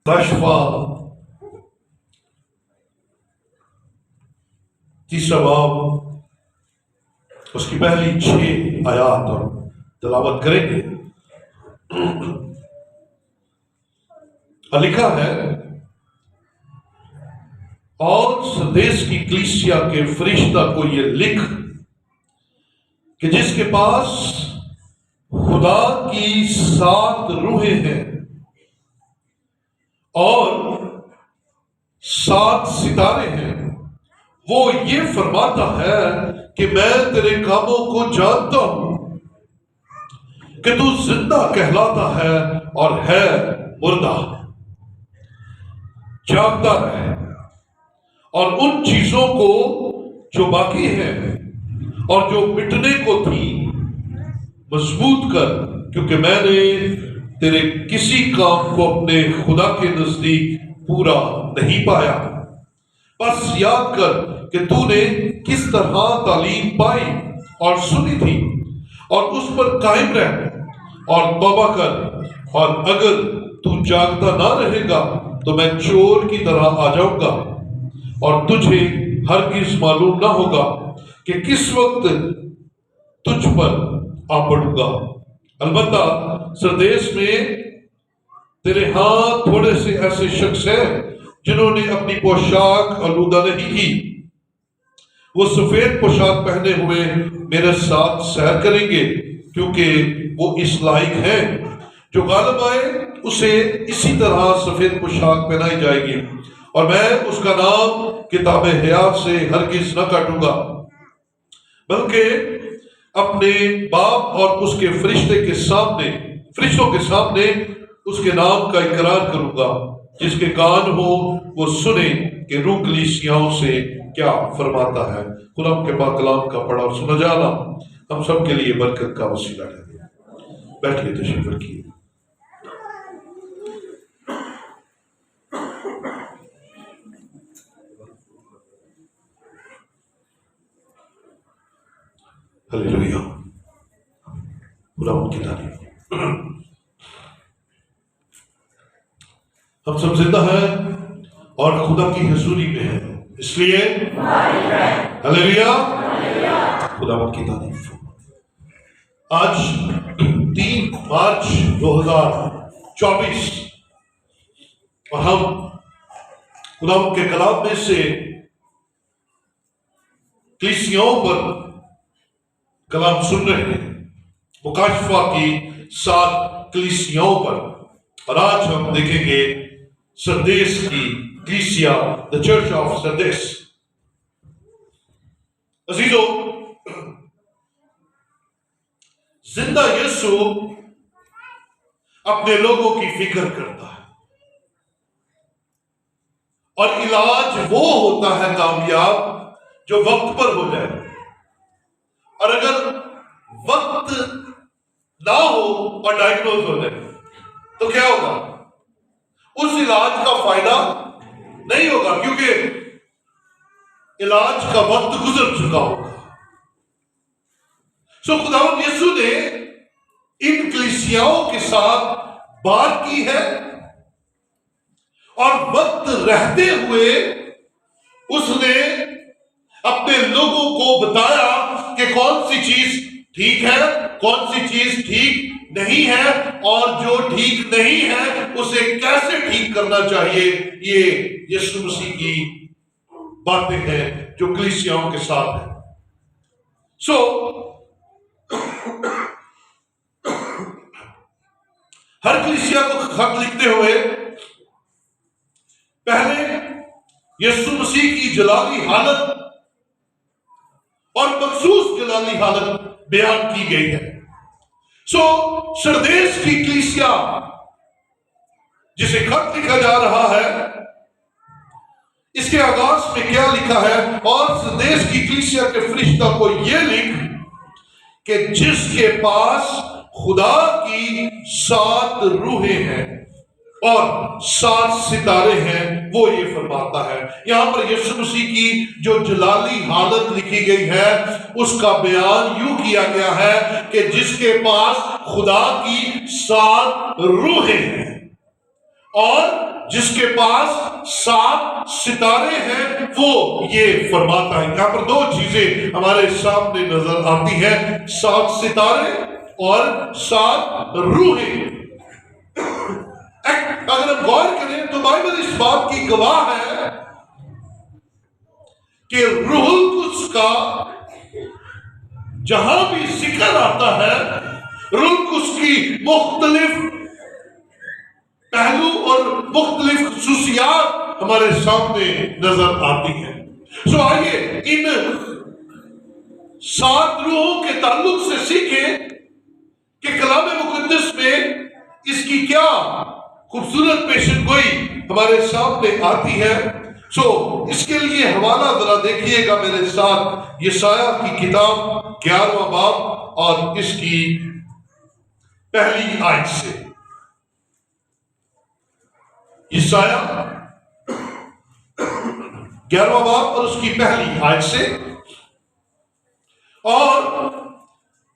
کشفہ تیسرا باب اس کی پہلی 6 آیات اور تلاوت کریں گے۔ لکھا ہے، اور سردیس کی کلیسیا کے فرشتہ کو یہ لکھ کہ جس کے پاس خدا کی 7 روحیں ہیں اور 7 ستارے ہیں، وہ یہ فرماتا ہے کہ میں تیرے کاموں کو جانتا ہوں کہ تو زندہ کہلاتا ہے اور ہے مردہ۔ جاگتا رہے اور ان چیزوں کو جو باقی ہیں اور جو مٹنے کو تھی مضبوط کر، کیونکہ میں نے تیرے کسی کام کو اپنے خدا کے نزدیک پورا نہیں پایا۔ بس یاد کر کہ تو نے کس طرح تعلیم پائی اور سنی تھی، اور اس پر قائم رہ اور توبہ کر، اور اگر تو جاگتا نہ رہے گا تو میں چور کی طرح آ جاؤں گا اور تجھے ہرگز معلوم نہ ہوگا کہ کس وقت تجھ پر آ پڑوں گا۔ البتہ سردیس میں تیرے ہاں تھوڑے سے ایسے شخص ہیں جنہوں نے اپنی پوشاک آلودہ نہیں کی، وہ سفید پوشاک پہنے ہوئے میرے ساتھ سیر کریں گے، کیونکہ وہ اس لائق ہیں۔ جو غالب آئے اسے اسی طرح سفید پوشاک پہنائی جائے گی، اور میں اس کا نام کتاب حیات سے ہرگز نہ کاٹوں گا، بلکہ اپنے باپ اور اس کے فرشتوں کے سامنے اس کے نام کا اقرار کروں گا۔ جس کے کان ہو وہ سنے کہ روح کلیسیاؤں سے کیا فرماتا ہے۔ خدا کے پاک کلام کا پڑھا اور سنا جانا ہم سب کے لیے برکت کا وسیلہ ہے۔ بیٹھیے، تشریف رکھیے۔ ہلیلویا، خدا کی تعریف۔ ہم سب زندہ ہیں اور خدا کی حضوری میں ہیں، اس لیے ہلیلویا، خدا کی تعریف۔ آج 3 مارچ 2024 اور ہم خدا کے کلام میں سے کلیسیاؤں پر کلام سن رہے ہیں، مکاشفہ کی 7 کلیسیاؤں پر، اور آج ہم دیکھیں گے سردیس کی کلیسیا، the church of سردیس۔ عزیزو، زندہ یسوع اپنے لوگوں کی فکر کرتا ہے، اور علاج وہ ہوتا ہے کامیاب جو وقت پر ہو جائے، اور اگر وقت نہ ہو اور ڈائگنوز ہو جائے تو کیا ہوگا؟ اس علاج کا فائدہ نہیں ہوگا، کیونکہ علاج کا وقت گزر چکا ہوگا۔ خداوند یسوع نے ان کلیسیاؤں کے ساتھ بات کی ہے، اور وقت رہتے ہوئے اس نے اپنے لوگوں کو بتایا کہ کون سی چیز ٹھیک ہے، کون سی چیز ٹھیک نہیں ہے، اور جو ٹھیک نہیں ہے اسے کیسے ٹھیک کرنا چاہیے۔ یہ یسوع مسیح کی باتیں ہیں جو کلیسیاؤں کے ساتھ ہیں۔ ہر کلیسیا کو خط لکھتے ہوئے پہلے یسوع مسیح کی جلالی حالت اور مخصوص جلالی حالت بیان کی گئی ہے۔ سردیس کی کلیسیا جسے خط لکھا جا رہا ہے، اس کے آغاز میں کیا لکھا ہے؟ اور سردیس کی کلیسیا کے فرشتہ کو یہ لکھ کہ جس کے پاس خدا کی 7 روحیں ہیں اور 7 ستارے ہیں، وہ یہ فرماتا ہے۔ یہاں پر یسوع مسیح کی جو جلالی حالت لکھی گئی ہے اس کا بیان یوں کیا گیا ہے کہ جس کے پاس خدا کی 7 روحیں ہیں اور جس کے پاس 7 ستارے ہیں وہ یہ فرماتا ہے. یہاں پر 2 چیزیں ہمارے سامنے نظر آتی ہیں، 7 ستارے اور 7 روحیں. اگر ہم غور کریں تو بائبل اس بات کی گواہ ہے کہ روح القدس کا جہاں بھی ذکر آتا ہے، روح القدس کی مختلف پہلو اور مختلف خصوصیات ہمارے سامنے نظر آتی ہیں. سو آئیے ان 7 روحوں کے تعلق سے سیکھیں کہ کلام مقدس میں اس کی کیا خوبصورت پیشن گوئی ہمارے سامنے آتی ہے. سو اس کے لیے حوالہ ذرا دیکھیے گا میرے ساتھ، یسایہ کی کتاب 11واں باب اور اس کی پہلی آیت سے. یسایہ 11واں باب اور اس کی پہلی آیت سے. اور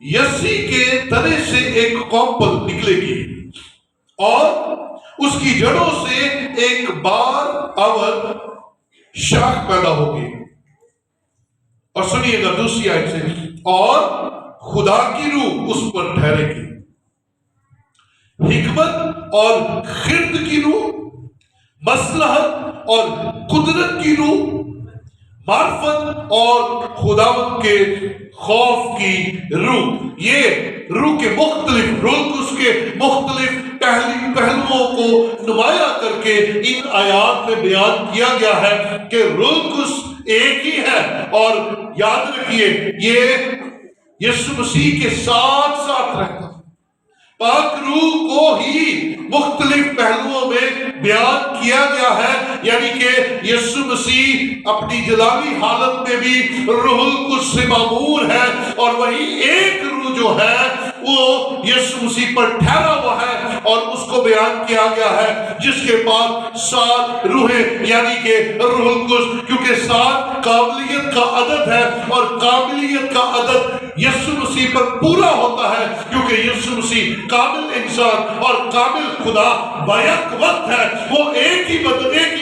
یسی کے تنے سے ایک قومپل نکلے گی اور اس کی جڑوں سے ایک بار آور شاخ پیدا ہوگی. اور سنیے گا دوسری آیت سے، اور خدا کی روح اس پر ٹھہرے گی، حکمت اور خرد کی روح، مصلحت اور قدرت کی روح، معرفت اور خداوند کے خوف کی روح. یہ روح کے مختلف اس کے مختلف پہلوؤں کو نمایاں کر کے ان آیات میں بیان کیا گیا ہے کہ روح القدس ایک ہی ہے. اور یاد رکھیے یہ یسوع مسیح کے ساتھ ساتھ رہتا ہے. پاک روح کو ہی مختلف پہلوؤں میں بیان کیا گیا ہے، یعنی کہ یسوع مسیح اپنی جلالی حالت میں بھی روح القدس سے معمور ہے، اور وہی ایک روح جو ہے وہ یسوع مسیح پر ٹھہرا ہوا ہے، اور اس کو بیان کیا گیا ہے جس کے پاس 7 روحیں، یعنی کہ روح القدس. کیونکہ 7 قابلیت کا عدد ہے، اور قابلیت کا عدد یسوع مسیح پر پورا ہوتا ہے، کیونکہ یسوع مسیح کامل انسان اور کامل خدا بیک وقت ہے. وہ ایک ہی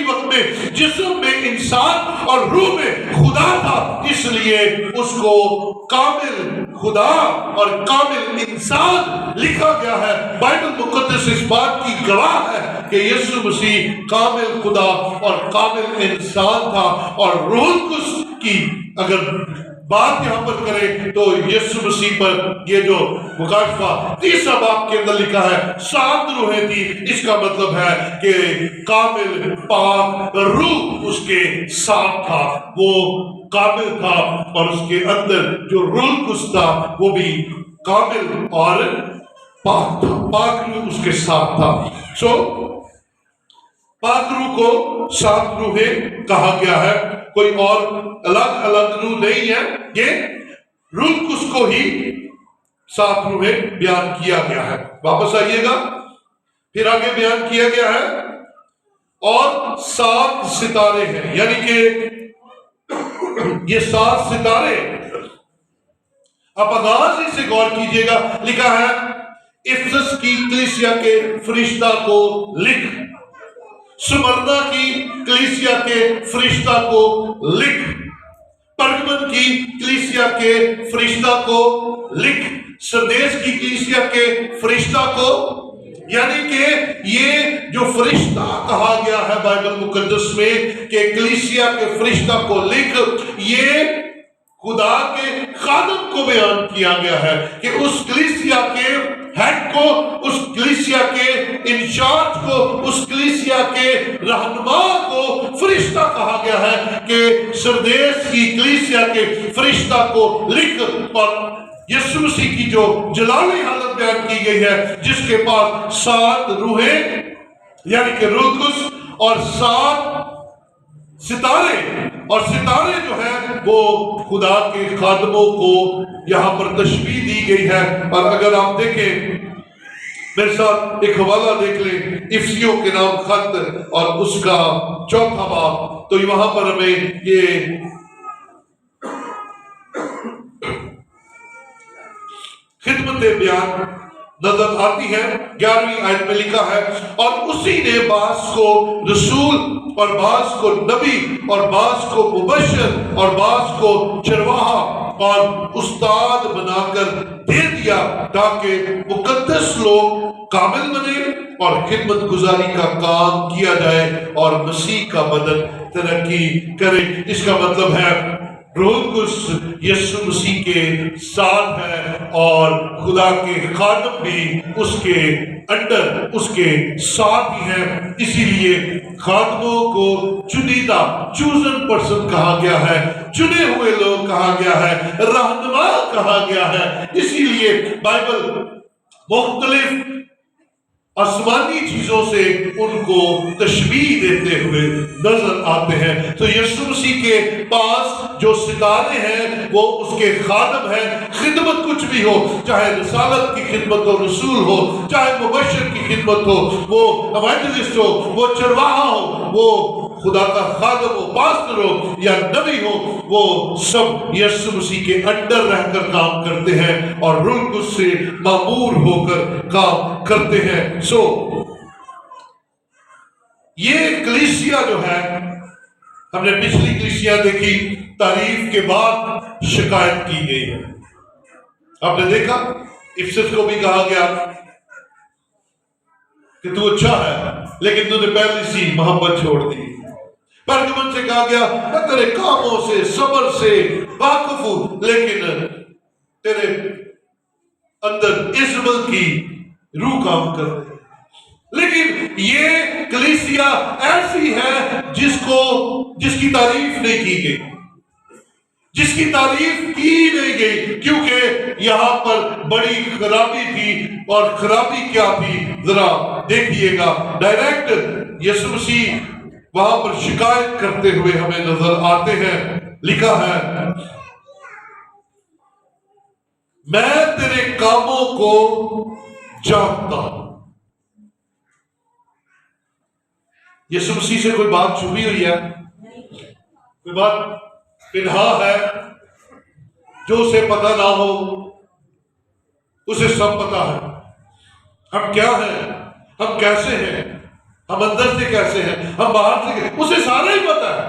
وقت میں جسم میں انسان اور روح میں خدا تھا، اس لیے اس کو کامل خدا اور کامل انسان لکھا گیا ہے. بائبل مقدس اس بات کی گواہ ہے کہ یسوع مسیح کامل خدا اور کامل انسان تھا. اور روح القدس کی اگر بات یہاں پر کریں تو یسوع مسیح پر یہ جو مکاشفہ 30 باب کے اندر لکھا ہے 7 روحیں تھی، اس کا مطلب ہے کہ کامل پاک روح اس کے ساتھ تھا، وہ کامل تھا، اور اس کے اندر جو روح القدس تھا وہ بھی کامل اور پاک تھا. پاک روح اس کے ساتھ تھا. سو پاک روح کو 7 روحیں کہا گیا ہے، کوئی اور الگ روح نہیں ہے، یہ روح القدس کو ہی 7 روحیں بیان کیا گیا ہے. واپس آئیے گا، پھر آگے بیان کیا گیا ہے اور 7 ستارے ہیں، یعنی کہ یہ 7 ستارے، آپ آغاز ہی سے غور کیجئے گا، لکھا ہے افسس کی کلیسیا کے فرشتہ کو لکھ، سمرنا کی کلیسیا کے فرشتہ کو لکھ، پرگمن کی کلیسیا کے فرشتہ کو لکھ، سردیس کی کلیسیا کے فرشتہ کو. یعنی کہ یہ جو فرشتہ کہا گیا ہے بائبل مقدس میں کہ کلیسیا کے فرشتہ کو لکھ، یہ خدا کے خادم کو بیان کیا گیا ہے کہ اس کلیسیا کے ہیڈ کو، اس کلیسیا کے انچارج کو، اس کلیسیا کے رہنما کو فرشتہ کہا گیا ہے کہ سردیس کی کلیسیا کے فرشتہ کو لکھ. اور یسوع مسیح کی جو جلالی حالت بیان کی گئی ہے جس کے پاس 7 روحیں یعنی کہ روح القدس اور 7 ستارے، اور ستارے جو ہیں وہ خدا کے خادموں کو یہاں پر تشبیہ دی گئی ہے. اور اگر آپ دیکھیں میرے ساتھ ایک حوالہ دیکھ لیں، افسیوں کے نام خط اور اس کا 4واں باب، تو وہاں پر ہمیں یہ خدمت بیان نظر آتی ہے۔ 11ویں آیت میں لکھا ہے اور اسی نے بعض کو رسول اور بعض کو نبی اور بعض کو مبشر اور بعض کو چرواہا اور استاد بنا کر دے دیا تاکہ مقدس لوگ کامل بنے اور خدمت گزاری کا کام کیا جائے اور مسیح کا بدن ترقی کرے۔ اس کا مطلب ہے روح القدس یسوع مسیح کے ساتھ ہے اور خدا کے خادم بھی اس کے انڈر اس کے ساتھ ہی ہیں۔ اسی لیے خادموں کو چنیدہ چوزن پرسن کہا گیا ہے، چنے ہوئے لوگ کہا گیا ہے، رہنما کہا گیا ہے۔ اسی لیے بائبل مختلف آسمانی چیزوں سے ان کو تشبیہ دیتے ہوئے نظر آتے ہیں۔ تو یسوع مسیح کے پاس جو ستارے ہیں وہ اس کے خادم ہیں۔ خدمت کچھ بھی ہو، چاہے رسالت کی خدمت ہو، رسول ہو، چاہے مبشر کی خدمت ہو، وہ ایوانجلسٹ ہو، وہ چرواہا ہو، وہ خدا کا خادم ہو، پاسٹر ہو یا نبی ہو، وہ سب یسوع مسیح کے انڈر رہ کر کام کرتے ہیں اور روح القدس سے مامور ہو کر کام کرتے ہیں۔ یہ کلیسیا جو ہے، ہم نے پچھلی کلیسیا دیکھی، تعریف کے بعد شکایت کی گئی ہے۔ آپ نے دیکھا افسس کو بھی کہا گیا کہ تو اچھا ہے لیکن تو نے پہلی سی محبت چھوڑ دی۔ پرگمن سے کہا گیا میں تیرے کاموں سے صبر سے واقف ہوں لیکن تیرے اندر عزبل کی روح کام کر رہی ہے۔ لیکن یہ کلیسیا ایسی ہے جس کی تعریف نہیں کی گئی، جس کی تعریف کی نہیں گئی، کیونکہ یہاں پر بڑی خرابی تھی۔ اور خرابی کیا تھی ذرا دیکھیے گا۔ ڈائریکٹ یسوع مسیح وہاں پر شکایت کرتے ہوئے ہمیں نظر آتے ہیں۔ لکھا ہے میں تیرے کاموں کو جانتا ہوں۔ یسوع مسیح سے کوئی بات چھپی ہوئی ہے؟ کوئی بات پنہا ہے جو اسے پتہ نہ ہو؟ اسے سب پتہ ہے، ہم کیا ہیں، ہم کیسے ہیں، ہم اندر سے کیسے ہیں، ہم باہر سے کیسے، اسے سارا ہی پتہ ہے۔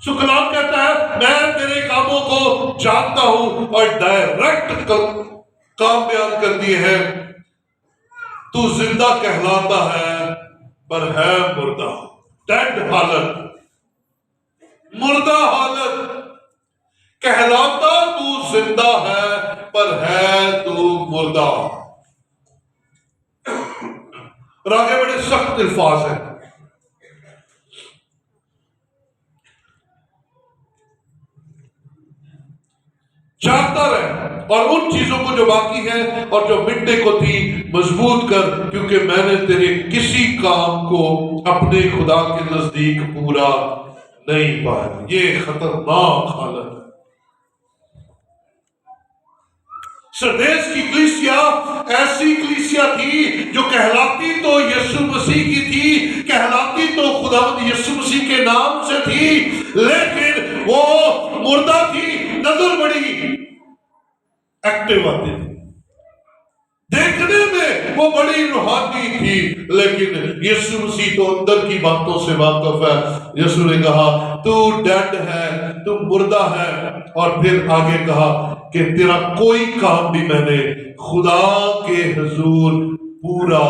سو کلام کہتا ہے میں تیرے کاموں کو جانتا ہوں، اور ڈائریکٹ کام بیان کر دیے ہیں۔ تو زندہ کہلاتا ہے پر ہے مردہ، ڈیڈ حالت، مردہ حالت کہلاتا تو زندہ ہے پر ہے تو مردہ۔ اور آگے بڑے سخت الفاظ ہیں۔ جانتا رہے اور ان چیزوں کو جو باقی ہیں اور جو مٹنے کو تھی مضبوط کر، کیونکہ میں نے تیرے کسی کام کو اپنے خدا کے نزدیک پورا نہیں پایا۔ یہ خطرناک حالت ہے۔ سردیس کی کلیسیا ایسی کلیسیا تھی جو کہلاتی تو یسوع مسیح کی تھی، کہلاتی تو خداوند یسوع مسیح کے نام سے تھی، لیکن وہ مردہ تھی۔ نظر بڑی ایکٹیو آتی تھی، دیکھنے میں وہ بڑی روحانی تھی، لیکن یسوع مسیح تو اندر کی باتوں سے واقف ہے۔ یسوع نے کہا تو ڈیڈ ہے، تو مردہ ہے، اور پھر آگے کہا کہ تیرا کوئی کام بھی میں نے خدا کے حضور پورا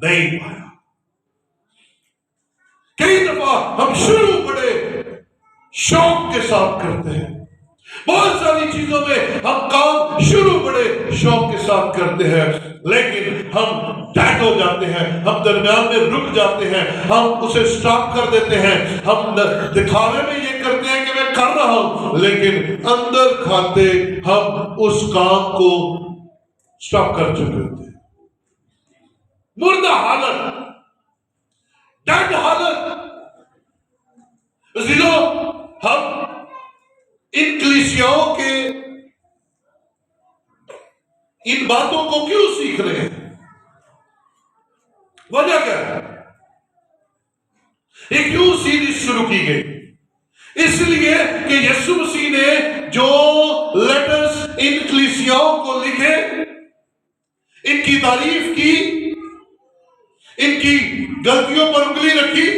نہیں پایا۔ کئی دفعہ ہم شروع بڑے شوق کے ساتھ کرتے ہیں، بہت ساری چیزوں میں ہم کام شروع بڑے شوق کے ساتھ کرتے ہیں، لیکن ہم ڈیڈ ہو جاتے ہیں، ہم درمیان میں رک جاتے ہیں، ہم اسے سٹاپ کر دیتے ہیں، ہم دکھاوے میں یہ کرتے ہیں کہ میں کر رہا ہوں، لیکن اندر کھاتے ہم اس کام کو سٹاپ کر چکے ہوتے ہیں۔ مردہ حالت، ڈیڈ حالت۔ ہم ان کلیسیاؤں کے ان باتوں کو کیوں سیکھ رہے ہیں؟ وجہ کیا ہے؟ یہ کیوں سیریز شروع کی گئی؟ اس لیے کہ یسوع مسیح نے جو لیٹرز ان کلیسیاؤں کو لکھے تعریف کی، ان کی غلطیوں پر انگلی رکھی،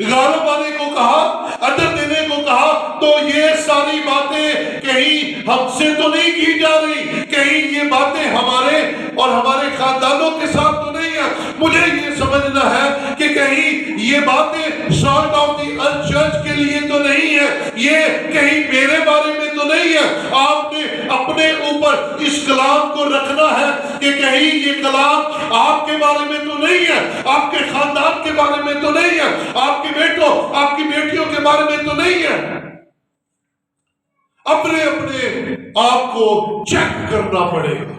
غالب آنے کو کہا، اجر دینے کو کہا، تو یہ ساری باتیں کہیں ہم سے تو نہیں کی جا رہی، کہیں یہ باتیں ہمارے اور ہمارے خاندانوں کے ساتھ تو نہیں ہے۔ مجھے یہ سمجھنا ہے کہ کہیں یہ باتیں salt of the earth church کے لیے تو نہیں ہے، یہ کہیں میرے بارے میں تو نہیں ہے۔ آپ نے اپنے اوپر اس کلام کو رکھنا ہے کہ کہیں یہ کلام آپ کے بارے میں تو نہیں ہے، آپ کے خاندان کے بارے میں تو نہیں ہے، آپ کے بیٹوں آپ کی بیٹیوں کے بارے میں تو نہیں ہے۔ اپنے آپ کو چیک کرنا پڑے گا۔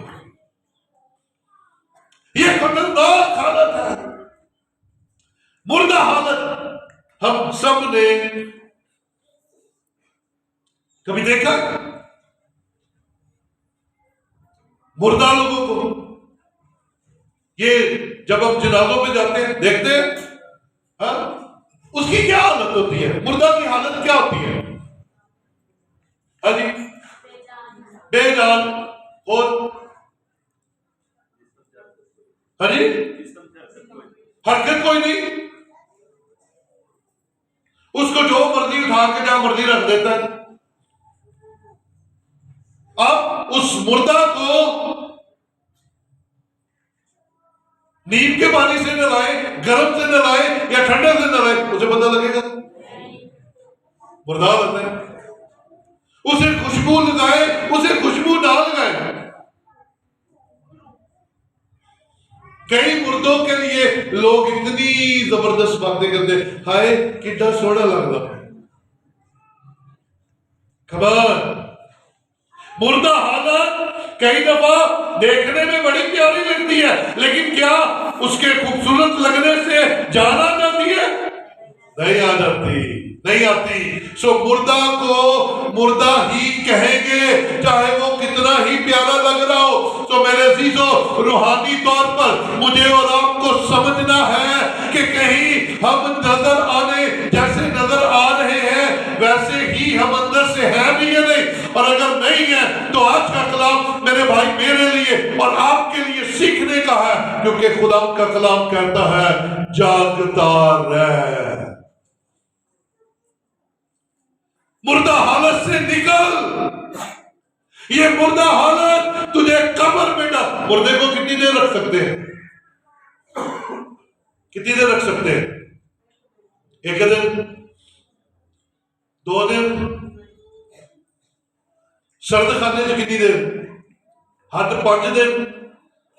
یہ خطرناک حالت ہے، مردہ حالت۔ ہم سب نے کبھی دیکھا مردہ لوگوں کو؟ یہ جب ہم جنازوں پہ جاتے ہیں دیکھتے ہیں، ہاں اس کی کیا حالت ہوتی ہے؟ مردہ کی حالت کیا ہوتی ہے؟ ہاں جی، بے جان، اور ہاں جی حرکت کوئی نہیں، اس کو جو مرضی اٹھا کے جہاں مرضی رکھ دیتا ہے۔ اب اس مردہ کو نیم کے پانی سے نہلائے، گرم سے نہلائے یا ٹھنڈے سے نہلائے، اسے پتہ لگے گا؟ مردہ ہوتا ہے۔ اسے خوشبو لگائے، اسے خوشبو نہ لگائے۔ کئی مردوں کے لیے لوگ اتنی زبردست باتیں کرتے، ہائے کتنا سونا لگتا ہے۔ خبر مردہ حالت کئی دفعہ دیکھنے میں بڑی پیاری لگتی ہے، لیکن کیا اس کے خوبصورت لگنے سے جان آ جاتی ہے؟ نہیں آ جاتی، نہیں آتی۔ سو مردہ کو مردہ ہی کہیں گے، چاہے وہ کتنا ہی پیارا لگ رہا ہو۔ تو میرے عزیزو، روحانی طور پر مجھے اور آپ کو سمجھنا ہے کہ کہیں ہم نظر آنے جیسے نظر آ رہے ہیں ویسے ہی ہم اندر سے ہیں بھی یا نہیں۔ اور اگر نہیں ہے تو آج کا کلام میرے بھائی میرے لیے اور آپ کے لیے سیکھنے کا ہے، کیونکہ خدا کا کلام کہتا ہے جاگتا رہ، مردہ حالت سے نکل۔ یہ مردہ حالت تجھے قبر میں ڈال۔ مردے کو کتنی دیر رکھ سکتے ہیں؟ کتنی دیر رکھ سکتے ہیں؟ ایک دن، 2 دن؟ سرد خانے سے کتنی دیر؟ حد 5 دن۔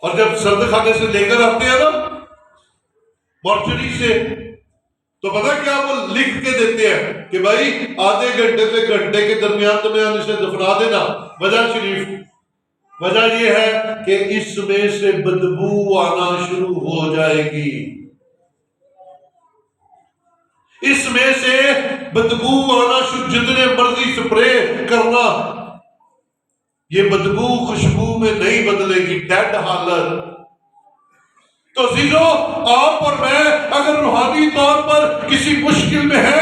اور جب سرد خانے سے لے کر آتے ہیں نا مورچری سے، تو پتہ کیا وہ لکھ کے دیتے ہیں کہ بھائی آدھے گھنٹے سے گھنٹے کے درمیان اسے دفنا دینا۔ وجہ شریف، وجہ یہ ہے کہ اس میں سے بدبو آنا شروع ہو جائے گی، اس میں سے بدبو آنا شروع، جتنے مرضی سپرے کرنا یہ بدبو خوشبو میں نہیں بدلے گی، ڈیڈ حالت۔ تو عزیزو، آپ اور میں اگر روحانی طور پر کسی مشکل میں ہے،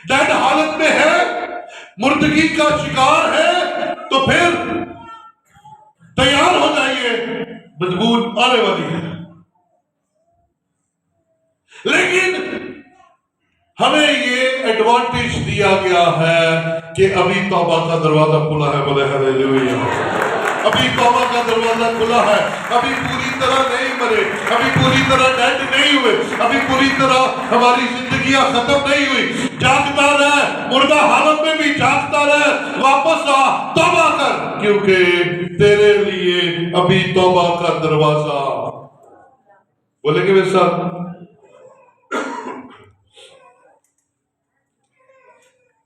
ڈیڈ حالت میں ہے، مردگی کا شکار ہے، تو پھر تیار ہو جائیے، بدبو آنے والی ہے۔ لیکن ہمیں یہ ایڈوانٹیج دیا گیا ہے کہ ابھی توبہ کا دروازہ کھلا ہے، بولے ہاللیلویا۔ ابھی توبہ کا دروازہ کھلا ہے، ابھی پوری طرح نہیں مرے، ابھی پوری طرح ڈیڈ نہیں ہوئے، ابھی پوری طرح ہماری زندگیاں ختم نہیں ہوئی۔ جاگتا رہ، مردہ حالت میں بھی جاگتا رہ، واپس آ، توبہ کر، کیونکہ تیرے لیے ابھی توبہ کا دروازہ، بولیں گے میرے ساتھ،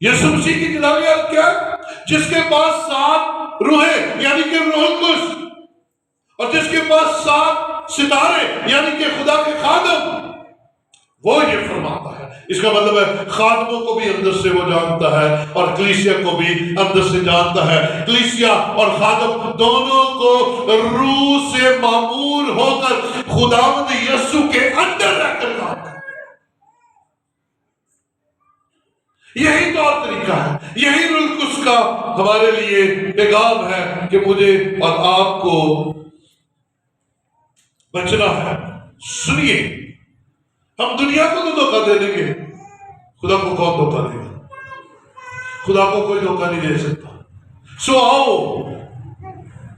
یسوع مسیح کی جلالیت کیا ہے؟ جس کے پاس 7 روحیں یعنی کہ روح القدس، اور جس کے پاس 7 ستارے یعنی کہ خدا کے خادم، وہ یہ فرماتا ہے۔ اس کا مطلب ہے خادموں کو بھی اندر سے وہ جانتا ہے اور کلیسیا کو بھی اندر سے جانتا ہے۔ کلیسیا اور خادم دونوں کو روح سے معمور ہو کر خداوند یسوع کے اندر رہ کر کام کرتا ہے۔ یہی طور طریقہ ہے، یہی روح القدس کا ہمارے لیے پیغام ہے کہ مجھے اور آپ کو بچنا ہے. سنیے، ہم دنیا کو تو دھوکہ دے دیں گے، خدا کو کون دھوکہ دے گا؟ خدا کو کوئی دھوکہ نہیں دے سکتا. سو آؤ،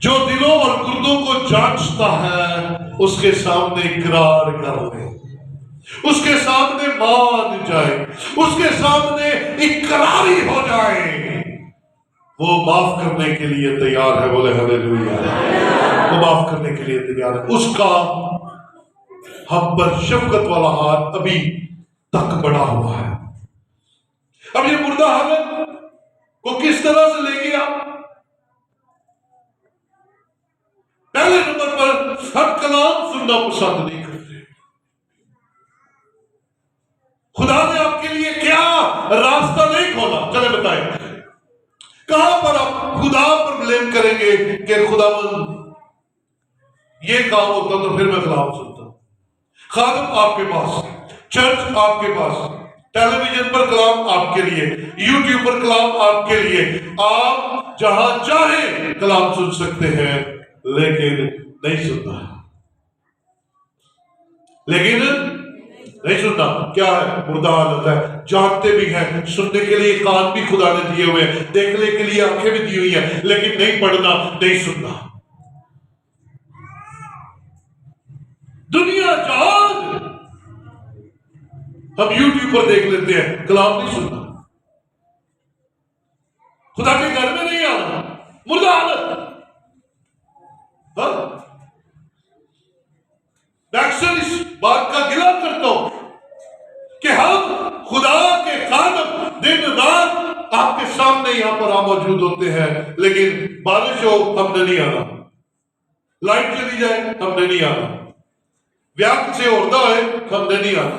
جو دلوں اور گردوں کو جانچتا ہے اس کے سامنے اقرار کر لے، اس کے سامنے مان جائے، اس کے سامنے اقراری ہو جائے. وہ معاف کرنے کے لیے تیار ہے. بولے ہلیلویا. وہ معاف کرنے کے لیے تیار ہے. اس کا ہم پر شفقت والا ہاتھ ابھی تک بڑا ہوا ہے. اب یہ مردہ حالت کو کس طرح سے لے گیا؟ پہلے نمبر پر ہم کلام سننا پسند نہیں کرتے. خدا نے آپ کے لیے کیا راستہ نہیں کھولا؟ چلے بتائیں کہاں پر آپ خدا پر بلیم کریں گے کہ خداوند یہ کام ہوتا تو پھر میں کلام سنتا. خادم آپ کے پاس، چرچ آپ کے پاس، ٹیلی ویژن پر کلام آپ کے لیے، یوٹیوب پر کلام آپ کے لیے، آپ جہاں چاہیں کلام سن سکتے ہیں، لیکن نہیں سننا. لیکن نہیں سننا کیا ہے؟ مردہ حالت ہے. جانتے بھی ہیں، سننے کے لیے کان بھی خدا نے دیے ہوئے ہیں، دیکھنے کے لیے آنکھیں بھی دی ہوئی ہیں، لیکن نہیں پڑھنا، نہیں سننا. دنیا جہان ہم یوٹیوب پر دیکھ لیتے ہیں، کلام نہیں سننا. خدا کے گھر میں نہیں آنا، مردہ حالت. میں اکثر اس بات کا گلہ کرتا ہوں کہ ہم خدا کے خادم دن رات آپ کے سامنے یہاں پر موجود ہوتے ہیں، لیکن بارش ہو ہم نے نہیں آنا، لائٹ چلی جائے ہم نے نہیں آنا، بیاہ سے عہدہ ہے ہم نے نہیں آنا،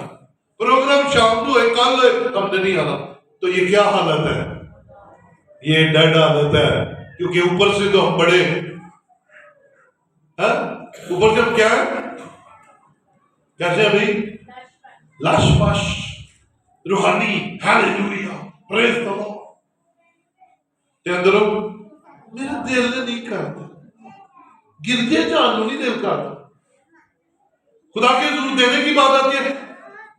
پروگرام شام کو ہے کل ہے ہم نے نہیں آنا. تو یہ کیا حالت ہے؟ یہ ڈیڈ حالت ہے. کیونکہ اوپر سے تو ہم بڑے اوپر سے ہم کیا ہے؟ کیسے ابھی لاش باش روحانی ہیلیلویا پریز دی لارڈ تے اندروں میرا دل نہیں کرتا، گرجے جان نہیں دل کرتا. خدا کے حضور دینے کی بات آتی ہے،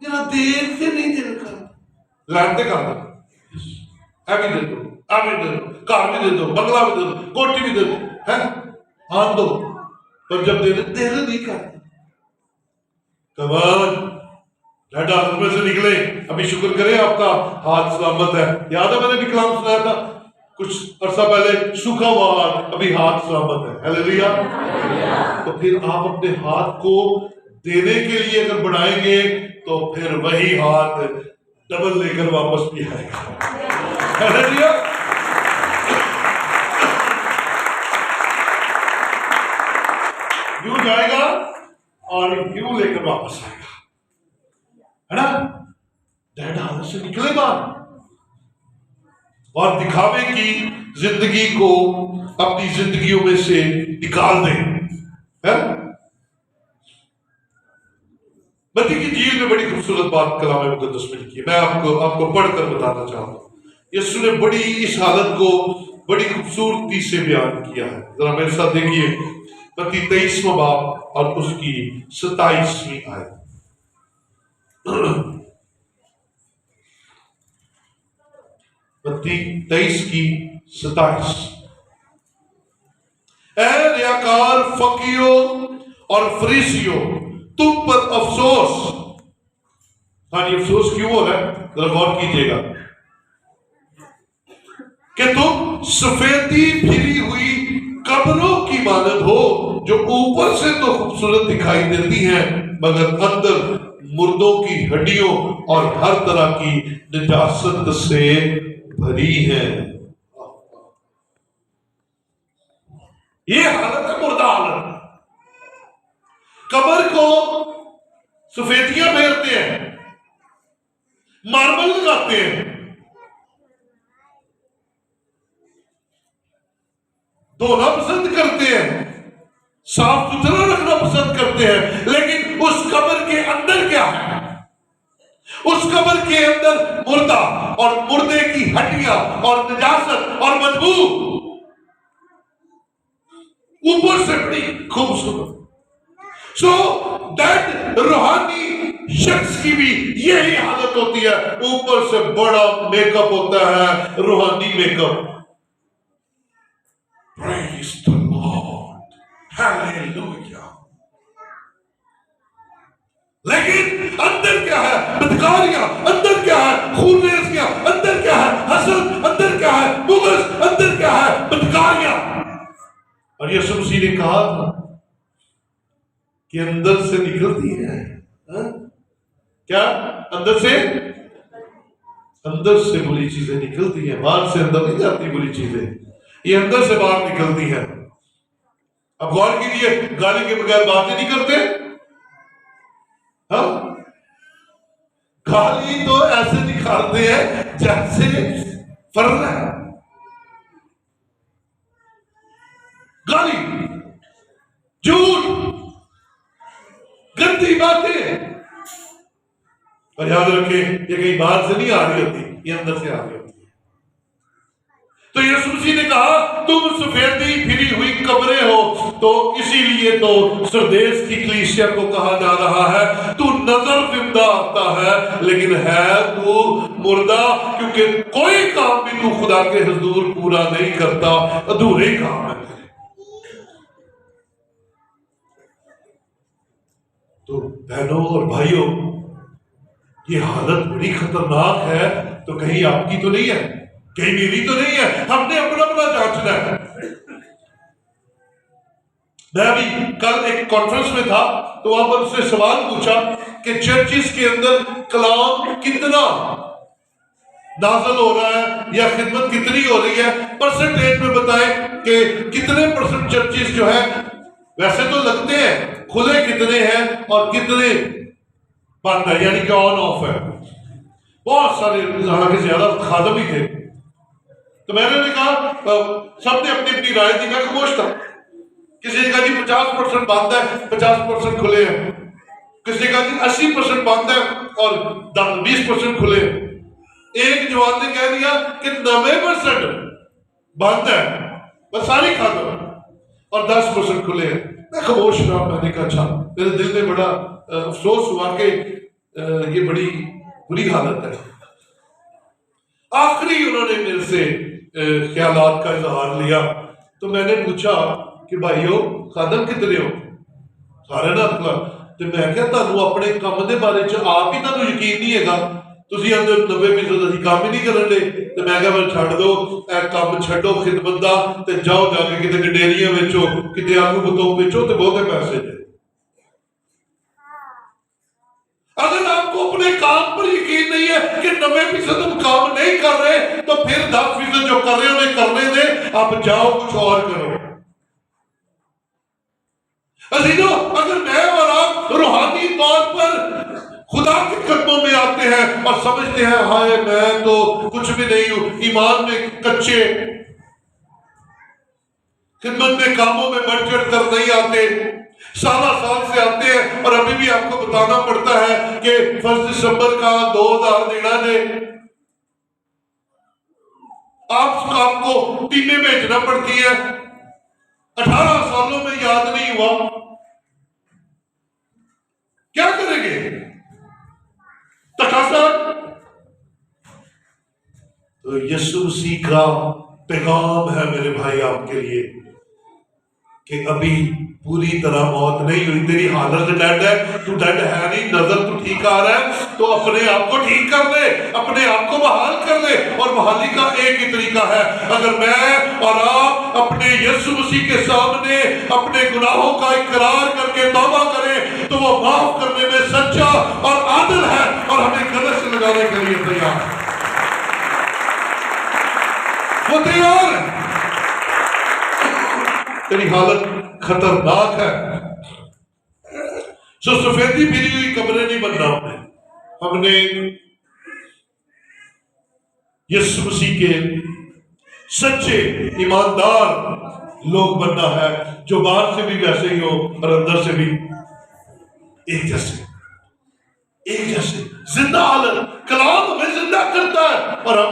میرا دل سے نہیں دل کرتا. لانتے کرتا ہے بھی دے دو، آ بھی دے دو، کار بھی دے دو، بنگلہ بھی دے دو، کوٹھی بھی دے دو، ہے ہاں دو، پر جب دل نہیں کرتا. کمان ڈھڈا حالت میں سے نکلے. ابھی شکر کریں آپ کا ہاتھ سلامت ہے. یاد ہے میں نے بھی کلام سنایا تھا کچھ عرصہ پہلے، سوکھا ہوا ہاتھ، ابھی ہاتھ سلامت ہے. ہلیلویا. تو پھر آپ اپنے ہاتھ کو دینے کے لیے اگر بڑھائیں گے تو پھر وہی ہاتھ ڈبل لے کر واپس بھی آئے گا. ہلیلویا. یوں جائے گا اور یوں لے کر واپس آئے گا، ہے نا؟ ڈیڈ حالت سے نکلے گا اور دکھاوے کی زندگی کو اپنی زندگیوں میں سے نکال دیں. متی کی جیل میں بڑی خوبصورت بات کلام مقدس میں لکھی ہے، میں آپ کو پڑھ کر بتانا چاہتا ہوں. یسوع نے بڑی اس حالت کو بڑی خوبصورتی سے بیان کیا ہے. ذرا میرے ساتھ دیکھیے متی 23واں باب اور اس کی 27ویں آیت. متی 23 کی 27. اے ریاکار فقیروں اور فریسیوں، تم پر افسوس. ہاں یہ افسوس کیوں ہو رہا ہے؟ ذرا غور کیجیے گا کہ تم سفیدی پھری ہوئی قبروں کی مانند ہو، جو اوپر سے تو خوبصورت دکھائی دیتی ہیں مگر اندر مردوں کی ہڈیوں اور ہر طرح کی نجاست سے بھری ہیں. یہ حالت ہے مردہ حالت. قبر کو سفیدیاں پھیرتے ہیں، ماربل لگاتے ہیں، دھونا پسند کرتے ہیں، صاف ستھرا رکھنا پسند کرتے ہیں، لیکن اس قبر کے اندر کیا ہے؟ اس قبر کے اندر مردہ اور مردے کی ہڈیاں اور نجاست اور بدبو. اوپر سے بڑی خوبصورت سو دیٹ روحانی شخص کی بھی یہی حالت ہوتی ہے، اوپر سے بڑا میک اپ ہوتا ہے، روحانی make up. Praise the Lord. Hallelujah. لیکن اندر کیا ہے؟ بدکاریاں. اندر کیا ہے؟ خون ریزیاں. اندر کیا ہے؟ حسد. اندر کیا ہے؟ بغض. اندر کیا ہے؟ بدکاریاں. اور یسوع مسیح نے کہا تھا کہ اندر سے نکلتی ہے. کیا؟ اندر سے بری چیزیں نکلتی ہیں، باہر سے اندر نہیں جاتی بری چیزیں، یہ اندر سے باہر نکلتی ہیں. اب غور کیجیے، گالی کے بغیر باتیں نہیں کرتے. ہاں، گالی تو ایسے نکالتے ہیں جیسے فرض ہے. گالی، جھوٹ، گندی باتیں. اور یاد رکھیں یہ کہیں باہر سے نہیں آ رہی ہوتی، یہ اندر سے آ رہی ہوتی ہے. تو یسوع مسیح نے کہا تم سفیدی پھری ہوئی قبریں ہو، تو اسی لیے تو سردیس کی کلیسیا کو کہا جا رہا ہے تو نظر زندہ آتا ہے لیکن ہے تو مردہ، کیونکہ کوئی کام بھی تو خدا کے حضور پورا نہیں کرتا، ادھورے کام ہے. تو بہنوں اور بھائیوں، یہ حالت بڑی خطرناک ہے. تو کہیں آپ کی تو نہیں ہے، کہیں میری تو نہیں ہے. ہم نے اپنا جانچنا ہے. میں ابھی کل ایک کانفرنس میں تھا تو وہاں پر اس نے سوال پوچھا کہ چرچز کے اندر کلام کتنا نازل ہو رہا ہے یا خدمت کتنی ہو رہی ہے، پرسنٹیج میں بتائیں کہ کتنے پرسنٹ چرچز جو ہے ویسے تو لگتے ہیں، کھلے کتنے ہیں اور کتنے بند ہے، یعنی کہ آن آف ہے. بہت سارے حالانکہ زیادہ خادم ہی تھے. تو میں نے کہا سب نے اپنی اپنی رائے دی. میں خاموش تھا. کسی نے کہا جی 50% بند ہے، 50% کھلے ہیں. کسی نے کہا جی 80% بند ہے اور 20% کھلے ہیں. ایک جوان نے کہہ دیا کہ 90% بند ہے بس ساری خادم اور 10% کھلے ہیں. میں خاموش رہا. میں نے کہا اچھا. میرے دل میں بڑا افسوس ہوا کہ یہ بڑی بری حالت ہے. آخری انہوں نے میرے سے خیالات کا اظہار لیا تو میں نے پوچھا کہ بھائیو خادم کتنے ہو؟ سارے نہ اپنا. تو میں کہا تانوں اپنے کام دے بارے چ آپ ہی تانوں یقین نہیں ہے گا، تسی اندر 90% اسی کام ہی نہیں کرن دے. تو میں کہا پھر چھڈ دو اے کام، چھڈو خدمت دا تے جاؤ جا کے کتے ڈیریاں وچو، کتے آلو بتوں وچو تے بہتے پیسے دے. اگر آپ کو اپنے کام پر یقین نہیں ہے کہ 90% ہم کام نہیں کر رہے تو پھر 10% جو کر رہے ہیں انہیں کرنے دیں. آپ جاؤ کچھ اور کرو. عزیزو، اگر میں اور آپ روحانی طور پر خدا کے قدموں میں آتے ہیں اور سمجھتے ہیں ہائے میں تو کچھ بھی نہیں ہوں، ایمان میں کچے، خدمت میں کاموں میں بڑھ چڑھ کر نہیں آتے، سال سے آتے ہیں اور ابھی بھی آپ کو بتانا پڑتا ہے کہ 1 دسمبر کا 2000 دینا دے، آپ کو ٹیمیں بھیجنا پڑتی ہے. 18 سالوں میں یاد نہیں ہوا، کیا کریں گے؟ تقاضا. تو یسوع مسیح کا پیغام ہے میرے بھائی آپ کے لیے کہ ابھی پوری طرح موت نہیں ہوئی. تیری حالت ڈیڈ ہے، تو ڈیڈ ہے نہیں، نظر تو ٹھیک آ رہا ہے تو اپنے آپ کو ٹھیک کر لے، اپنے آپ کو بحال کر لے. اور بحالی کا ایک ہی طریقہ ہے، اگر میں اور آپ اپنے یسوع مسیح کے سامنے اپنے گناہوں کا اقرار کر کے توبہ کریں تو وہ معاف کرنے میں سچا اور عادل ہے اور ہمیں گلے سے لگانے کے لیے تیار ہے. وہ تیار ہے. تیری حالت خطرناک ہے. سو سفیدی پھری ہوئی قبریں نہیں بننا. ہم نے یسوع مسیح کے سچے ایماندار لوگ بننا ہے جو باہر سے بھی ویسے ہی ہو اور اندر سے بھی ایک جیسے زندہ حالت. کلام ہمیں زندہ کرتا ہے اور ہم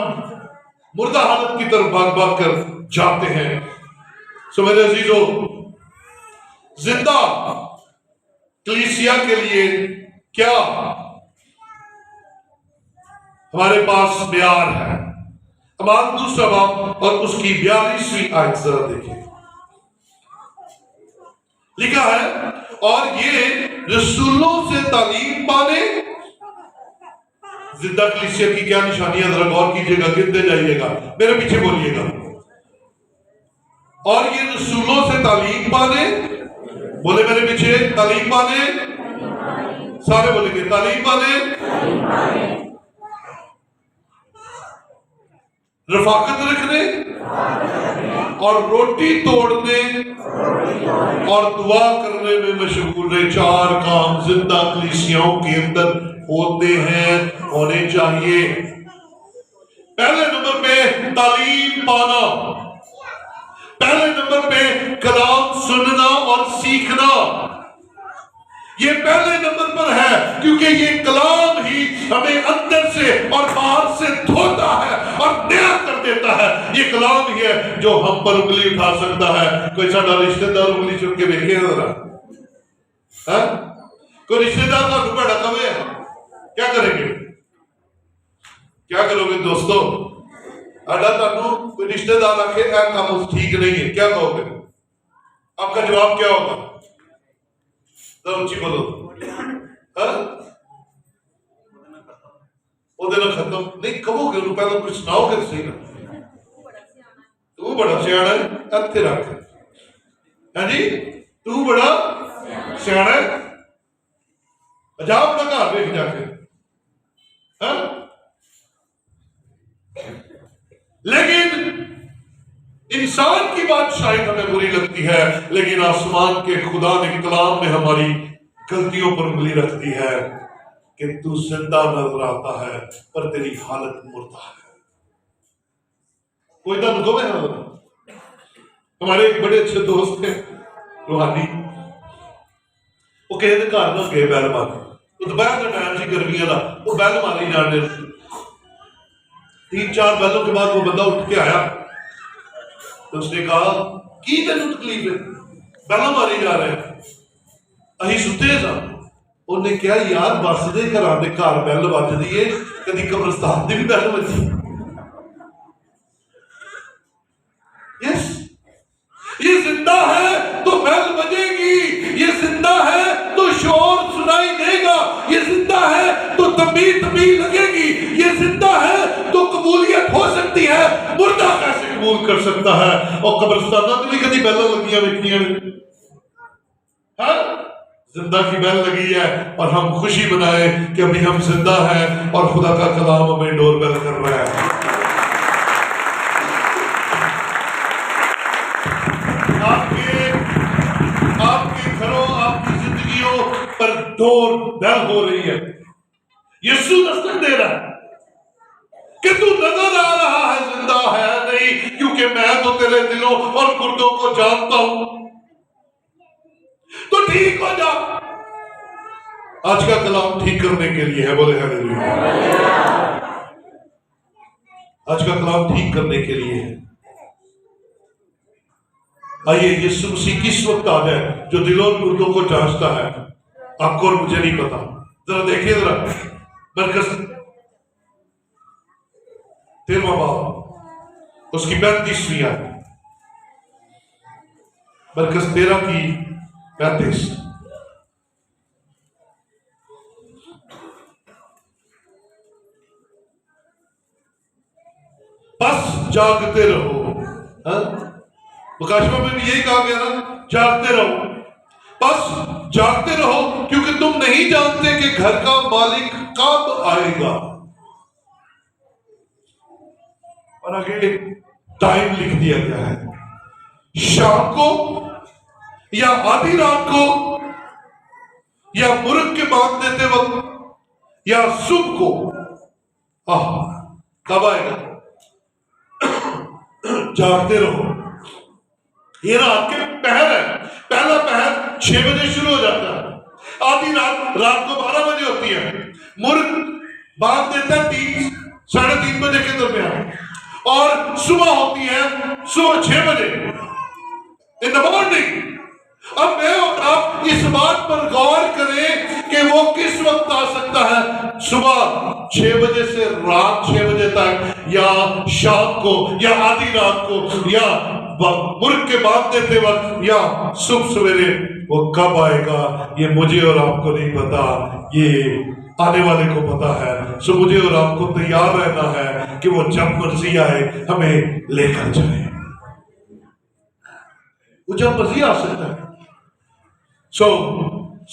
مردہ حالت کی طرف بھاگ بھاگ کر جاتے ہیں. سو میرے عزیزو، زندہ کلیسیا کے لیے کیا ہمارے پاس معیار ہے؟ اعمال دوسرا باب اور اس کی 42ویں آیت ذرا دیکھیں. لکھا ہے اور یہ رسولوں سے تعلیم پانے. زندہ کلیسیا کی کیا نشانیاں ذرا غور کیجیے گا، گنتے جائیے گا، میرے پیچھے بولیے گا. اور یہ رسولوں سے تعلیم پانے، بولے میرے پیچھے، تعلیم پانے، سارے بولیں گے تعلیم پانے، رفاقت رکھنے اور روٹی توڑنے اور دعا کرنے میں مشغول رہے. 4 کام زندہ کلیسیاؤں کے اندر ہوتے ہیں، ہونے چاہیے. پہلے نمبر پہ تعلیم پانا، پہلے نمبر پہ کلام سننا اور سیکھنا. یہ پہلے نمبر پر ہے کیونکہ یہ کلام ہی ہمیں اندر سے اور باہر سے دھوتا ہے اور نیا کر دیتا ہے. یہ کلام ہی ہے جو ہم پر انگلی اٹھا سکتا ہے. کوئی ساڈا رشتہ دار انگلی چک کے دیکھے ذرا، کوئی رشتہ دار کا ڈبا کمے ہے، کیا کریں گے؟ کیا کرو گے دوستو؟ کوئی رشتہ دار آ کے اے کام ٹھیک نہیں ہے، کیا کہو گے؟ آپ کا جواب کیا ہوگا؟ اچھی بولو. وہ دینا ختم نہیں کہو گے، انہوں پہلے کچھ سناؤ گے صحیح نا. تو بڑا سیاڑا ہے، اتھے رکھ. ہاں جی، تو بڑا سیاڑا ہے، جا اپنا گھر دیکھ جا کے. لیکن انسان کی بات شاید ہمیں بری لگتی ہے، لیکن آسمان کے خدا نے کلام میں ہماری غلطیوں پر انگلی رکھ دی ہے کہ تو زندہ نظر آتا ہے پر تیری حالت مردہ ہے. کوئی دن گو ہے. ہمارے ایک بڑے اچھے دوست ہیں روحانی، وہ کہتے گھر نہ گئے بیل مارے. وہ دوپہر کا ٹائم سی گرمیاں دا، وہ بیل ماری جانے. 3-4 بیلوں کے بعد وہ بندہ اٹھ کے آیا تو اس نے کہا کی تینوں تکلیف ہے؟ بیلا ماری جا رہے ہیں، اہی ستے سا. انہوں نے کہا یار بس دے گھر دے گھر بیل بج دی ہے، کدی قبرستان دی بھی بیل بجی. یس، یہ زندہ ہے تو بیل بجے گی، یہ زندہ ہے تو شور سنائی دے گا، یہ زندہ ہے تو تنبیہ لگے گی، یہ زندہ ہے تو قبولیت ہو سکتی ہے. مردہ کیسے قبول کر سکتا ہے؟ اور قبرستانہ تو بھی کدی بیلیں لگیاں ویکھیاں نے. ہاں زندہ کی بیل لگی ہے اور ہم خوشی منائیں کہ ابھی ہم زندہ ہیں اور خدا کا کلام ہمیں ڈور بیل کر رہا ہے. آپ کے گھروں، آپ کی زندگیوں پر ڈور بیل ہو رہی ہے. یسوع دستک دے رہا ہے کہ تو نظر آ رہا ہے زندہ ہے نہیں، کیونکہ میں تو تیرے دلوں اور گردوں کو جانتا ہوں، تو ٹھیک ہو جا. آج کا کلام ٹھیک کرنے کے لیے ہے، بولے ہاللیلویا. آج کا کلام ٹھیک کرنے کے لیے ہے. آئیے یسوع مسیح کس وقت آ جائے جو دلوں اور گردوں کو جانچتا ہے. آپ کو اور مجھے نہیں پتا. ذرا دیکھیے ذرا مرکز 13واں باب اس کی 35ویں آیت، مرکز 13 کی 35. بس جاگتے رہو. مکاشفہ میں بھی یہی کہا گیا نا، جاگتے رہو. بس جاگتے رہو کیونکہ تم نہیں جانتے کہ گھر کا مالک کب آئے گا. اور آگے ٹائم لکھ دیا گیا ہے، شام کو یا آدھی رات کو یا مرغ کے بانگ دیتے وقت یا صبح کو. کب آئے گا؟ جاگتے رہو. یہ رات کے پہر ہے. پہلا پہر 6 بجے شروع ہو جاتا ہے، آدھی رات کو 12 بجے ہوتی ہے، مرغ بانگ دیتا ہے 3-3:30 بجے کے درمیان، اور صبح ہوتی ہے صبح 6 بجے ان دا مارننگ. اب میں اور آپ اس بات پر غور کریں کہ وہ کس وقت آ سکتا ہے، صبح 6 بجے سے رات 6 بجے تک، یا شام کو، یا آدھی رات کو، یا ملک کے باندھ دیتے وقت، یا صبح سویرے۔ وہ کب آئے گا یہ مجھے اور آپ کو نہیں پتا، یہ آنے والے کو پتا ہے۔ سو مجھے اور آپ کو تیار رہنا ہے کہ وہ جب مرضی آئے ہمیں لے کر جائے، وہ جب مرضی آ سکتا ہے۔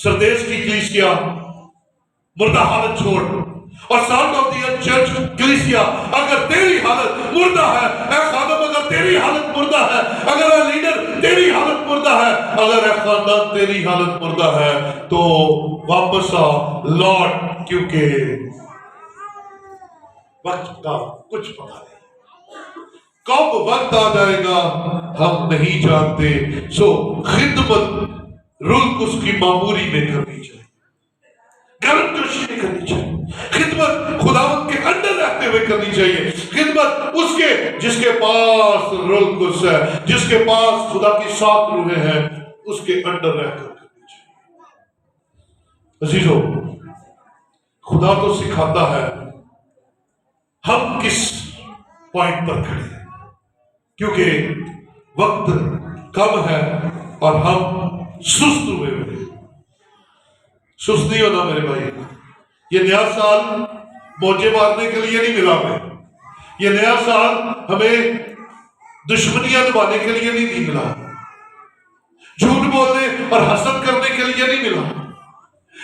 سردیس کی کلیسیا مردہ حالت چھوڑ، اور salt of the earth church کلیسیا، اگر تیری حالت مردہ ہے، اے خادم اگر تیری حالت مردہ ہے، اگر اے لیڈر تیری حالت مردہ ہے، اگر اے خاندان تیری حالت مردہ ہے، تو واپس آ، لوٹ، کیونکہ وقت کا کچھ پتہ نہیں، کب وقت آ جائے گا ہم نہیں جانتے۔ خدمت رلک اس کی معموری میں کرنی چاہیے، گرم جوشی میں کرنی چاہیے، خدمت خداوند کے اندر رہتے ہوئے کرنی چاہیے، خدمت اس کے جس کے پاس رلک اس ہے، جس کے پاس خدا کی 7 روحیں ہیں، اس کے اندر رہ کر کرنی چاہیے۔ عزیزو، خدا تو سکھاتا ہے، ہم کس پوائنٹ پر کھڑے ہیں، کیونکہ وقت کم ہے اور ہم سست ہوئے ہوئے۔ سست نہیں ہونا میرے بھائی، یہ نیا سال موجے مارنے کے لیے نہیں ملا ہمیں، یہ نیا سال ہمیں دشمنیاں نبھانے کے لیے نہیں ملا، جھوٹ بولنے اور حسد کرنے کے لیے نہیں ملا،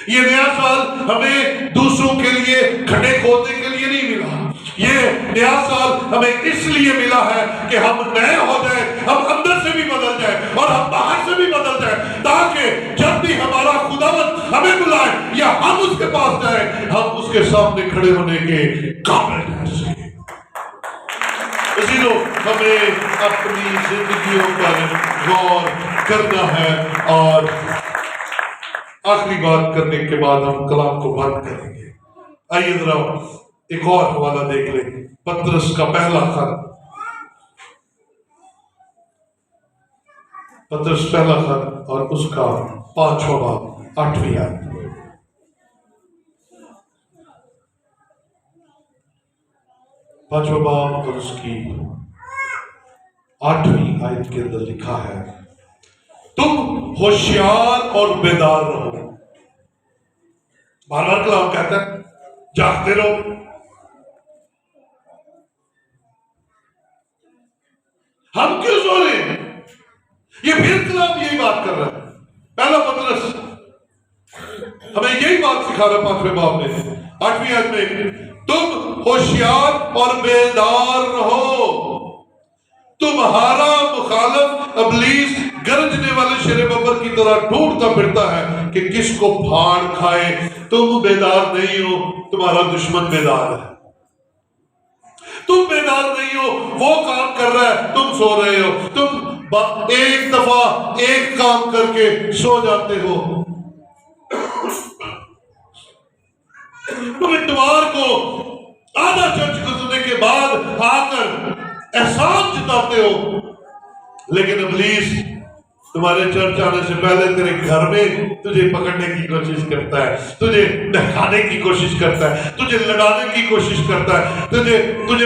یہ نیا سال ہمیں دوسروں کے لیے کھڈے کھودنے کے لیے نہیں ملا، یہ نیا سال ہمیں اس لیے ملا ہے کہ ہم نئے ہو جائیں، ہم اندر سے بھی بدل جائیں اور ہم باہر سے بھی بدل جائیں، تاکہ جب بھی ہمارا خداوند ہمیں بلائے یا ہم اس کے پاس جائیں، ہم اس کے سامنے کھڑے ہونے کے قابل ٹھہر سکیں۔ عزیزو، ہمیں اپنی زندگیوں پر غور کرنا ہے، اور آخری بات کرنے کے بعد ہم کلام کو بند کریں گے۔ آئیے ذرا ایک اور حوالہ دیکھ لیں، پطرس کا پہلا خط، پطرس پہلا خط اور اس کا 5واں باب 8ویں آیت۔ 5واں باب اور اس کی 8ویں آیت کے اندر لکھا ہے، تم ہوشیار اور بیدار رہو۔ بار بار کلام کہتا ہے جاگتے رہو۔ ہم کیوں سو رہے ہیں؟ یہ پھر کلام یہی بات کر رہا ہے۔ پہلا پطرس ہمیں یہی بات سکھا رہا ہے 5ویں باب میں 8ویں آیت میں، تم ہوشیار اور بیدار رہو، تمہارا مخالف ابلیس گرجنے والے شیر ببر کی طرح ڈھونڈتا پھرتا ہے کہ کس کو پھاڑ کھائے۔ تم بیدار نہیں ہو، تمہارا دشمن بیدار ہے۔ تم بیدار نہیں ہو، وہ کام کر رہا ہے، تم سو رہے ہو۔ تم ایک دفعہ ایک کام کر کے سو جاتے ہو، تم اتوار کو آدھا چرچ گزرنے کے بعد آ کر احسان جتاتے ہو، لیکن ابلیس تمہارے چرچ آنے سے پہلے تیرے گھر میں تجھے پکڑنے کی کوشش کرتا ہے، تجھے بہکانے کی کوشش کرتا ہے، تجھے لڑانے کی کوشش کرتا ہے، تجھے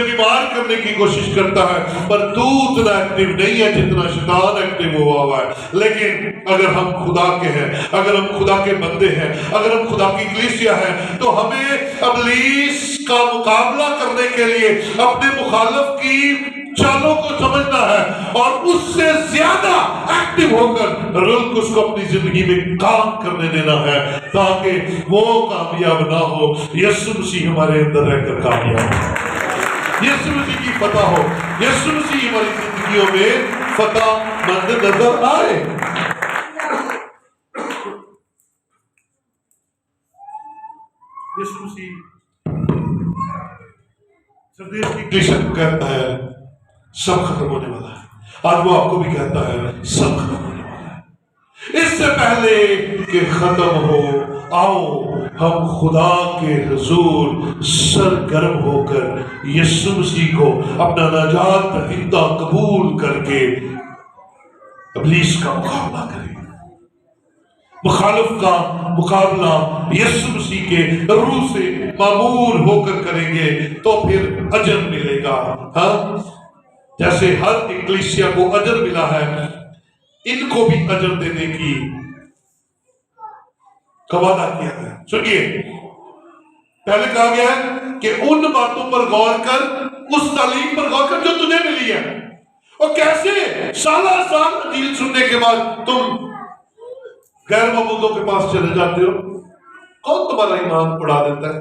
بیمار کرنے کی کوشش کرتا ہے، پر تو اتنا ایکٹیو نہیں ہے جتنا شیطان ایکٹیو ہوا ہے۔ لیکن اگر ہم خدا کے ہیں، اگر ہم خدا کے بندے ہیں، اگر ہم خدا کی کلیسیا ہیں، تو ہمیں ابلیس کا مقابلہ کرنے کے لیے اپنے مخالف کی چالوں کو سمجھنا ہے اور اس سے زیادہ ایکٹیو ہو کر رلک اس کو اپنی زندگی میں کام کرنے دینا ہے، تاکہ وہ کامیاب نہ ہو، یسوع مسیح ہمارے اندر رہ کر کامیاب ہو، یسوع مسیح کی فتح ہو، یسوع مسیح ہماری زندگیوں میں فتح مند نظر آئے۔ یسوع مسیح سردیس کی کلیسیا کو کہتا ہے سب ختم ہونے والا ہے، آج وہ آپ کو بھی کہتا ہے سب ختم ہونے والا ہے۔ اس سے پہلے کہ ختم ہو، آؤ ہم خدا کے حضور سرگرم ہو کر یسوع مسیح کو اپنا نجات دہندہ قبول کر کے ابلیس کا مقابلہ کریں۔ مخالف کا مقابلہ یسوع مسیح کے روح سے معمور ہو کر کریں گے تو پھر اجر ملے گا. ہاں جیسے ہر اکلیسیا کو اجر ملا ہے، ان کو بھی اجر دینے کی وعدہ کیا ہے. سنیے، پہلے کہا گیا ہے کہ ان باتوں پر غور کر، اس تعلیم پر غور کر جو تجھے ملی ہے. اور کیسے سالہ سال انجیل سننے کے بعد تم غیر مبودوں کے پاس چلے جاتے ہو؟ کون تمہارا ایمان اڑا دیتا ہے؟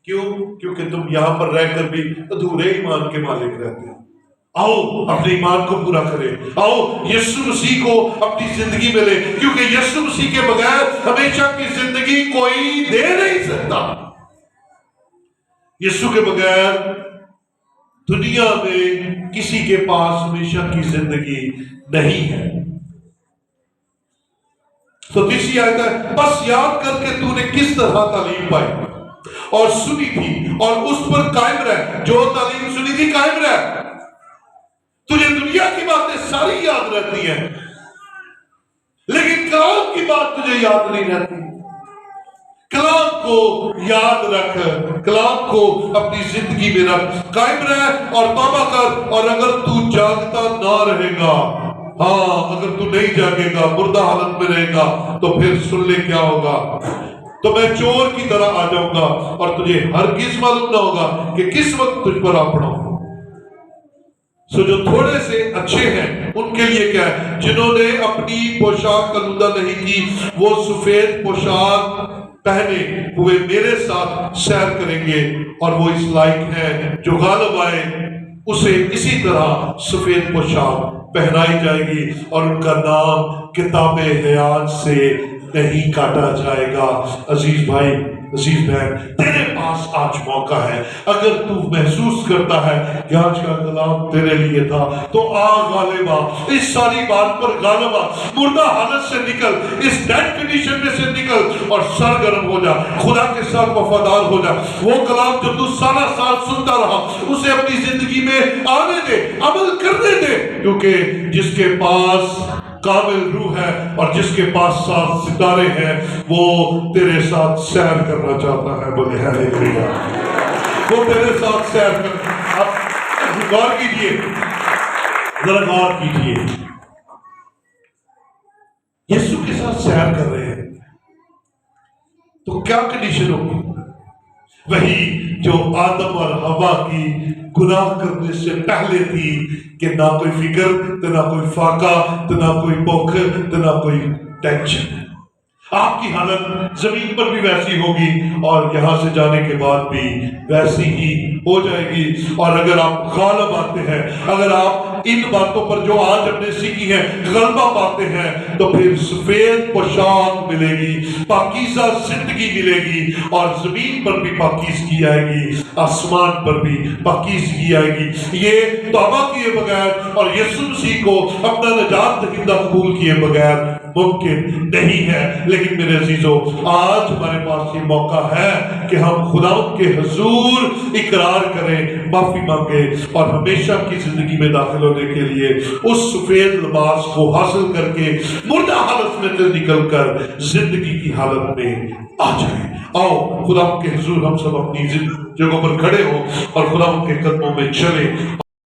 کیوں؟ کیونکہ تم یہاں پر رہ کر بھی ادھورے ایمان کے مالک رہتے ہو. آؤ اپنے ایمان کو پورا کرے، آؤ یسوع مسیح کو اپنی زندگی میں لے، کیونکہ یسوع مسیح کے بغیر ہمیشہ کی زندگی کوئی دے نہیں سکتا. یسوع کے بغیر دنیا میں کسی کے پاس ہمیشہ کی زندگی نہیں ہے. تو تیسری آیت ہے، بس یاد کر کے تو نے کس طرح تعلیم پائی اور سنی تھی اور اس پر قائم رہ. جو تعلیم سنی تھی قائم رہ. تجھے دنیا کی باتیں ساری یاد رہتی ہیں لیکن کلام کی بات تجھے یاد نہیں رہتی. کلام کو یاد رکھ، کلام کو اپنی زندگی میں رکھ، قائم رہ اور توبہ کر. اور اگر تو جاگتا نہ رہے گا، ہاں اگر تو نہیں جاگے گا، مردہ حالت میں رہے گا، تو پھر سن لے کیا ہوگا. تو میں چور کی طرح آ جاؤں گا اور تجھے ہرگز معلوم نہ ہوگا کہ کس وقت تجھ پر آ پڑا. سو جو تھوڑے سے اچھے ہیں ان کے لیے کیا ہے؟ جنہوں نے اپنی پوشاک آلودہ نہیں کی، وہ سفید پوشاک پہنے ہوئے میرے ساتھ سیر کریں گے، اور وہ اس لائق ہیں جو غالب آئے اسے اسی طرح سفید پوشاک پہنائی جائے گی، اور ان کا نام کتاب حیات سے نہیں کاٹا جائے گا. عزیز بھائی، عزیز بہن، تیرے پاس آج موقع ہے. اگر تو محسوس کرتا ہے کہ آج کا کلام تیرے لیے تھا تو آ غالب آ، اس ساری بات پر غالب آ، مردہ حالت سے نکل، اس ڈیڈ کنڈیشن میں سے نکل اور سرگرم ہو جا، خدا کے ساتھ وفادار ہو جا. وہ کلام جو تو سالہ سال سنتا رہا اسے اپنی زندگی میں آنے دے، عمل کرنے دے، کیونکہ جس کے پاس کامل روح ہے اور جس کے پاس 7 ستارے ہیں وہ تیرے ساتھ سیر کرنا چاہتا ہے. بولے ہاللیلویا. وہ تیرے ساتھ سیر کرنا. آپ غور کیجئے، ذرا غور کیجئے. یسوع کے ساتھ سیر کر رہے ہیں تو کیا کنڈیشن ہوگی؟ وہی جو آدم اور حوا کی گناہ کرنے سے پہلے تھی کہ نہ کوئی فکر، تو نہ کوئی فاقہ، تو نہ کوئی بھوک، تو نہ کوئی ٹینشن. آپ کی حالت زمین پر بھی ویسی ہوگی اور یہاں سے جانے کے بعد بھی ویسی ہی ہو جائے گی. اور اگر آپ غالب آتے ہیں، اگر آپ ان باتوں پر جو آج ہم نے سیکھی ہیں غلبہ پاتے ہیں، تو پھر سفید پوشاک ملے گی، پاکیزہ زندگی ملے گی، اور زمین پر بھی پاکیزگی آئے گی، آسمان پر بھی پاکیزگی آئے گی. یہ توبہ کیے بغیر اور یسوع مسیح کو اپنا نجات دہندہ قبول کیے بغیر ممکن نہیں ہے. لیکن میرے عزیزو، آج ہمارے پاس یہ موقع ہے کہ ہم خدا کے حضور اقرار کریں، معافی مانگے اور ہمیشہ کی زندگی میں داخل ہونے کے لیے اس سفید لباس کو حاصل کر کے مردہ حالت میں سے نکل کر زندگی کی حالت میں آ جائیں. آؤ خدا کے حضور ہم سب اپنی جگہوں پر کھڑے ہوں اور خدا کے قدموں میں چلیں.